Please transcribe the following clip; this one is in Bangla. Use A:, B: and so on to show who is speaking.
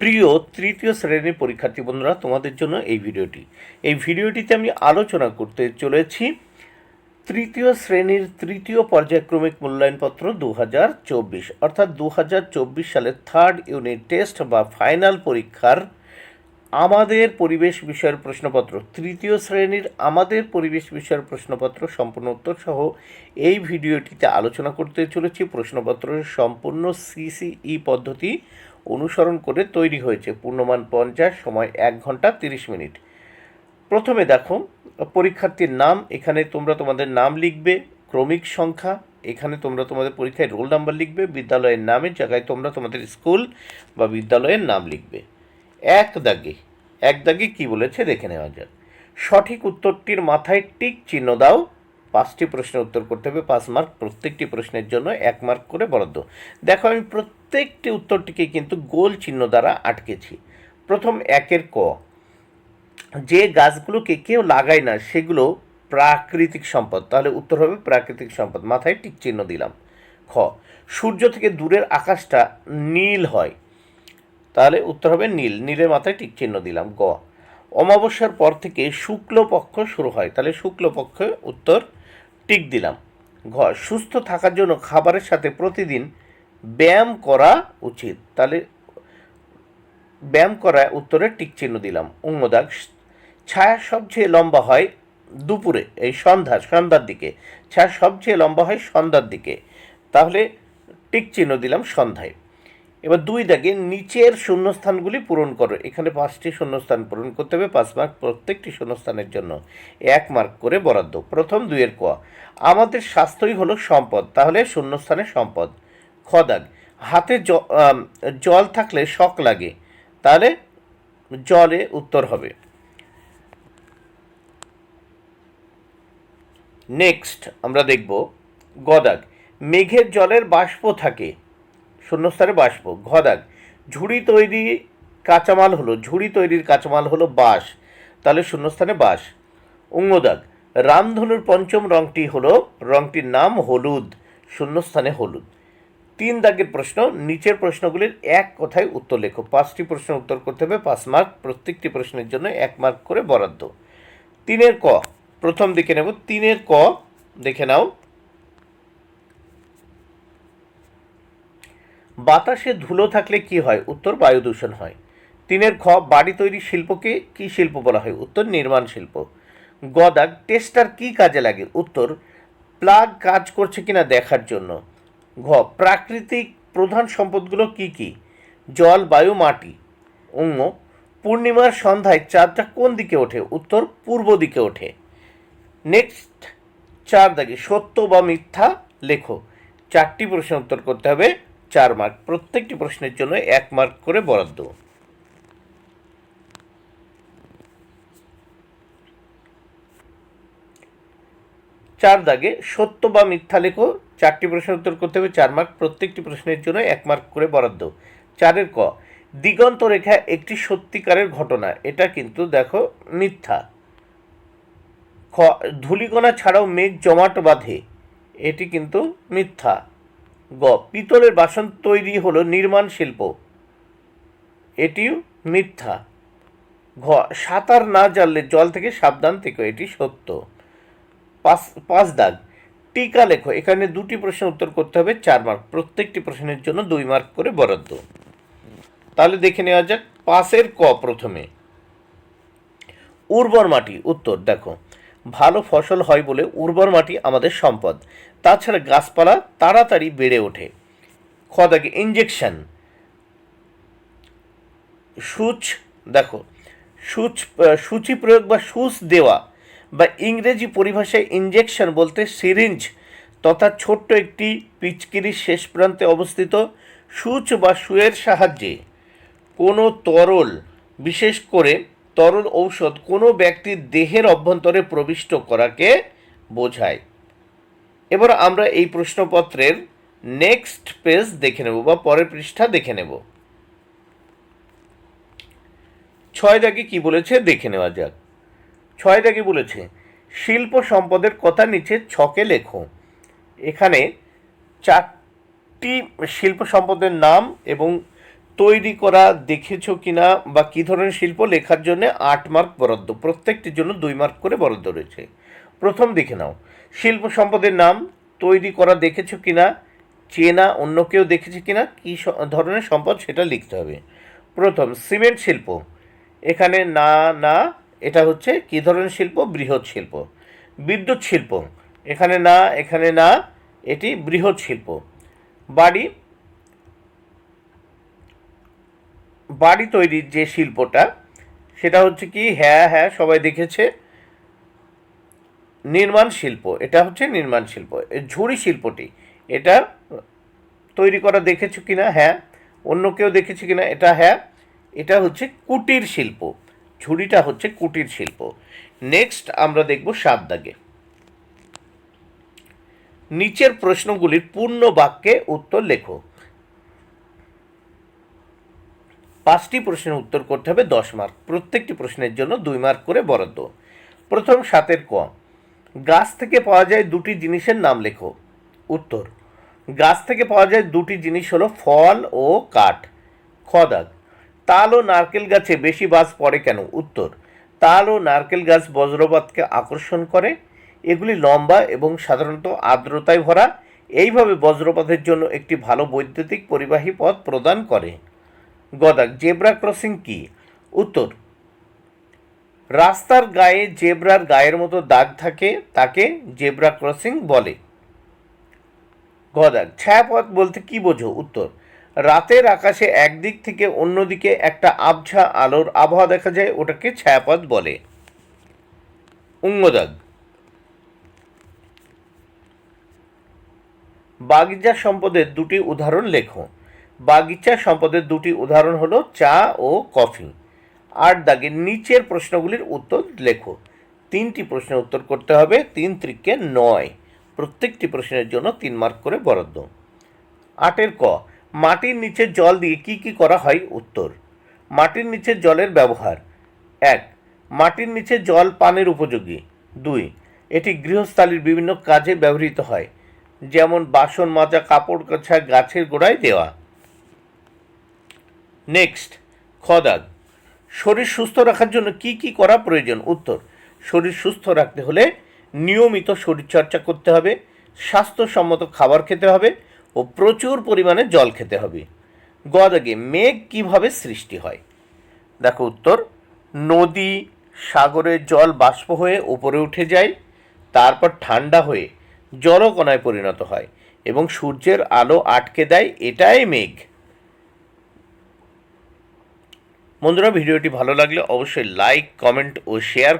A: প্রিয় তৃতীয় শ্রেণীর পরীক্ষার্থী বন্ধুরা, তোমাদের জন্য এই ভিডিওটিতে আমি আলোচনা করতে চলেছি তৃতীয় শ্রেণীর তৃতীয় পর্যায়ক্রমিক মূল্যায়নপত্র 2024, অর্থাৎ 2024 সালের থার্ড ইউনিট টেস্ট বা ফাইনাল পরীক্ষার আমাদের পরিবেশ বিষয়ের প্রশ্নপত্র, তৃতীয় শ্রেণীর আমাদের পরিবেশ বিষয়ের প্রশ্নপত্র সম্পূর্ণ উত্তর সহ এই ভিডিওটিতে আলোচনা করতে চলেছি। প্রশ্নপত্রের সম্পূর্ণ সিসিই পদ্ধতি অনুসরণ করে তৈরি হয়েছে। পূর্ণমান 50, সময় 1 ঘন্টা 30 মিনিট। প্রথমে দেখো পরীক্ষার্থীর নাম, এখানে তোমরা তোমাদের নাম লিখবে, ক্রমিক সংখ্যা, এখানে তোমরা তোমাদের পরীক্ষায় রোল নাম্বার লিখবে, বিদ্যালয়ের নামের জায়গায় তোমরা তোমাদের স্কুল বা বিদ্যালয়ের নাম লিখবে। এক দাগে কী বলেছে দেখে নেওয়া যাক। সঠিক উত্তরটির মাথায় টিক চিহ্ন দাও। 5টি প্রশ্নের উত্তর করতে হবে, 5 মার্ক। প্রত্যেকটি প্রশ্নের জন্য 1 মার্ক করে বরাদ্দ। দেখো আমি প্রত্যেকটি উত্তরটিকে কিন্তু গোল চিহ্ন দ্বারা আটকেছি। প্রথম 1-এর ক, যে গাছগুলোকে কেউ লাগায় না সেগুলো প্রাকৃতিক সম্পদ, তাহলে উত্তর হবে প্রাকৃতিক সম্পদ, মাথায় টিক চিহ্ন দিলাম। খ, সূর্য থেকে দূরের আকাশটা নীল হয়, তাহলে উত্তর হবে নীল, নীলের মাথায় টিক চিহ্ন দিলাম। গ, অমাবস্যার পর থেকে শুক্লপক্ষ শুরু হয়, তাহলে শুক্লপক্ষে উত্তর টিক দিলাম। ঘ, সুস্থ থাকার জন্য খাবারের সাথে প্রতিদিন ব্যায়াম করা উচিত, তাহলে ব্যায়াম করা উত্তরে টিক চিহ্ন দিলাম। দাগ, ছায়া সবচেয়ে লম্বা হয় দুপুরে, এই সন্ধ্যার দিকে, ছায়া সবচেয়ে লম্বা হয় সন্ধ্যার দিকে, তাহলে টিক চিহ্ন দিলাম সন্ধ্যায়। এবার 2 দাগে নিচের শূন্যস্থানগুলি পূরণ করো, এখানে 5টি শূন্যস্থান পূরণ করতে হবে, 5 মার্ক। প্রত্যেকটি শূন্যস্থানের জন্য 1 মার্ক করে বরাদ্দ। প্রথম 2-এর ক, আমাদের স্বাস্থ্যই হলো সম্পদ, তাহলে শূন্যস্থানে সম্পদ। খ দাগ, হাতে জল থাকলে শক লাগে, তাহলে জলে উত্তর হবে। নেক্সট আমরা দেখব গ দাগ, মেঘের জলের বাষ্প থাকে, শূন্যস্থানে বাষ্প। ঘ দাগ, ঝুড়ি তৈরির কাঁচামাল হলো বাঁশ, তাহলে শূন্যস্থানে বাঁশ। দাগ, রামধনুর পঞ্চম রংটির নাম হলুদ, শূন্যস্থানে হলুদ। 3 দাগের প্রশ্ন, নিচের প্রশ্নগুলির এক কথায় উত্তর লেখো। 5টি প্রশ্নের উত্তর করতে হবে, 5 মার্ক। প্রত্যেকটি প্রশ্নের জন্য 1 মার্ক করে বরাদ্দ। 3-এর ক, প্রথম দেখে নেব। 3-এর ক দেখে নাও, বাতাসে ধুলো থাকলে কি হয়? উত্তর বায়ু দূষণ হয়। 3-এর খ, বাড়ি তৈরি শিল্পকে কি শিল্প বলা হয়? উত্তর নির্মাণ শিল্প। গ দাগ, টেস্টার কি কাজে লাগে? উত্তর প্লাগ কাজ করছে কিনা দেখার জন্য। ঘ, প্রাকৃতিক প্রধান সম্পদগুলো কি কি? জল, বায়ু, মাটি। পূর্ণিমার সন্ধ্যায় চাঁদটা কোন দিকে ওঠে? উত্তর পূর্ব দিকে ওঠে। নেক্সট 4 দাগে সত্য বা মিথ্যা লেখো। 4টি প্রশ্নের উত্তর করতে হবে, 4 মার্ক। প্রত্যেকটি প্রশ্নের জন্য 1 মার্ক করে বরাদ্দ। 4 দাগে সত্য বা মিথ্যা লেখো। 4টি প্রশ্নের উত্তর করতে হবে, 4 মার্ক। প্রত্যেকটি প্রশ্নের জন্য 1 মার্ক করে বরাদ্দ। 4-এর ক, দিগন্ত রেখা একটি সত্যিকারের ঘটনা, এটা কিন্তু দেখো মিথ্যা। খ, ধূলিকণা ছাড়াও মেঘ জমাট বাঁধে, এটি কিন্তু মিথ্যা। গ, পিতলের বাসন তৈরি হলো নির্মাণ শিল্প, এটিও মিথ্যা। ঘ, সাঁতার না জানলে জল থেকে সাবধান থেকো, এটি সত্য। 5 দাগ, টিকা লেখো। এখানে 2টি প্রশ্নের উত্তর করতে হবে, 4 মার্ক। প্রত্যেকটি প্রশ্নের জন্য 2 মার্ক করে বরাদ্দ। তাহলে দেখে নেওয়া যাক 5-এর ক। প্রথমে উর্বর মাটি, উত্তর দেখো ভালো ফসল হয় বলে উর্বর মাটি আমাদের সম্পদ, তাছাড়া গাছপালা তাড়াতাড়ি বেড়ে ওঠে। খ দাগে ইঞ্জেকশন, দেখো সূচি প্রয়োগ বা সুচ দেওয়া, বা ইংরেজি পরিভাষায় ইঞ্জেকশন বলতে সিরিঞ্জ তথা ছোট্ট একটি পিচকিরির শেষ প্রান্তে অবস্থিত সূচ বা সুয়ের সাহায্যে কোনো তরল, বিশেষ করে তরল ঔষধ কোনো ব্যক্তির দেহের অভ্যন্তরে প্রবিষ্ট করাকে বোঝায়। এবার আমরা এই প্রশ্নপত্রের নেক্সট পেজ দেখে নেব বা পরের পৃষ্ঠা দেখে নেব। 6 দাগে কি বলেছে দেখে নেওয়া যাক। 6 দাগে বলেছে শিল্প সম্পদের কথা নিচে ছকে লেখো। এখানে 4টি শিল্প সম্পদের নাম এবং তৈরি করা দেখেছো কিনা বা কী ধরনের শিল্প লেখার জন্য 8 মার্ক বরাদ্দ, প্রত্যেকটির জন্য 2 মার্ক করে বরাদ্দ রয়েছে। প্রথম দেখে নাও, শিল্প সম্পদের নাম, তৈরি করা দেখেছো কিনা, চেনা অন্য কেউ দেখেছে কিনা, কী ধরনের সম্পদ সেটা লিখতে হবে। প্রথম সিমেন্ট শিল্প, এখানে না না, এটা হচ্ছে কী ধরনের শিল্প, বৃহৎ শিল্প। বিদ্যুৎ শিল্প, এখানে না এখানে না, এটি বৃহৎ শিল্প। বাড়ি বাড়ি তৈরির যে শিল্পটা সেটা হচ্ছে কি, হ্যাঁ হ্যাঁ সবাই দেখেছে, নির্মাণ শিল্প, এটা হচ্ছে নির্মাণ শিল্প। ঝুড়ি শিল্পটি, এটা তৈরি করা দেখেছো কিনা, হ্যাঁ, অন্য কেউ দেখেছে কিনা, এটা হ্যাঁ, এটা হচ্ছে কুটির শিল্প, ঝুড়িটা হচ্ছে কুটির শিল্প। নেক্সট আমরা দেখব 7 দাগে, নিচের প্রশ্নগুলির পূর্ণ বাক্যে উত্তর লেখো। 5টি প্রশ্নের উত্তর করতে হবে 10 মার্ক, প্রত্যেকটি প্রশ্নের জন্য 2 মার্ক করে বরাদ্দ। প্রথম 7-এর ক, গাছ থেকে পাওয়া যায় দুটি জিনিসের নাম লেখো। উত্তর, গাছ থেকে পাওয়া যায় দুটি জিনিস হলো ফল ও কাঠ। খ দাগ, তাল ও নারকেল গাছে বেশি বাজ পড়ে কেন? উত্তর, তাল ও নারকেল গাছ বজ্রপাতকে আকর্ষণ করে, এগুলি লম্বা এবং সাধারণত আর্দ্রতায় ভরা, এইভাবে বজ্রপাতের জন্য একটি ভালো বৈদ্যুতিক পরিবাহী পথ প্রদান করে। গ দাগ, জেব্রা ক্রসিং কি? উত্তর, রাস্তার গায়ে জেব্রার গায়ের মতো দাগ থাকে, তাকে জেব্রা ক্রসিং বলে। ঘ দাগ, ছায়াপথ বলতে কি বোঝো? উত্তর, রাতের আকাশে একদিক থেকে অন্যদিকে একটা আবছা আলোর আবহাওয়া দেখা যায়, ওটাকে ছায়াপথ বলে। উঙ্গ দাগ, বাগিচা সম্পদের দুটি উদাহরণ লেখো। বাগিচা সম্পদের দুটি উদাহরণ হলো চা ও কফি। 8 দাগে, নিচের প্রশ্নগুলির উত্তর লেখো। 3টি প্রশ্নের উত্তর করতে হবে, 3 × 9, প্রত্যেকটি প্রশ্নের জন্য 3 মার্ক করে বরাদ্দ। 8-এর ক, মাটির নিচে জল দিয়ে কি কি করা হয়? উত্তর, মাটির নিচে জলের ব্যবহার। 1, মাটির নিচে জল পানের উপযোগী। 2, এটি গৃহস্থালির বিভিন্ন কাজে ব্যবহৃত হয়, যেমন বাসন মাজা, কাপড় কাচা, গাছের গোড়ায় দেওয়া। নেক্সট, খ দাগ, শরীর সুস্থ রাখার জন্য কি কি করা প্রয়োজন? উত্তর, শরীর সুস্থ রাখতে হলে নিয়মিত শরীরচর্চা করতে হবে, স্বাস্থ্যসম্মত খাবার খেতে হবে ও প্রচুর পরিমাণে জল খেতে হবে। গ দাগে, মেঘ কিভাবে সৃষ্টি হয়? দেখো উত্তর, নদী সাগরের জল বাষ্প হয়ে উপরে উঠে যায়, তারপর ঠান্ডা হয়ে জলকণায় পরিণত হয় এবং সূর্যের আলো আটকে দেয়, এটাই মেঘ। বন্ধুরা, ভিডিওটি ভালো লাগলে অবশ্যই লাইক, কমেন্ট ও শেয়ার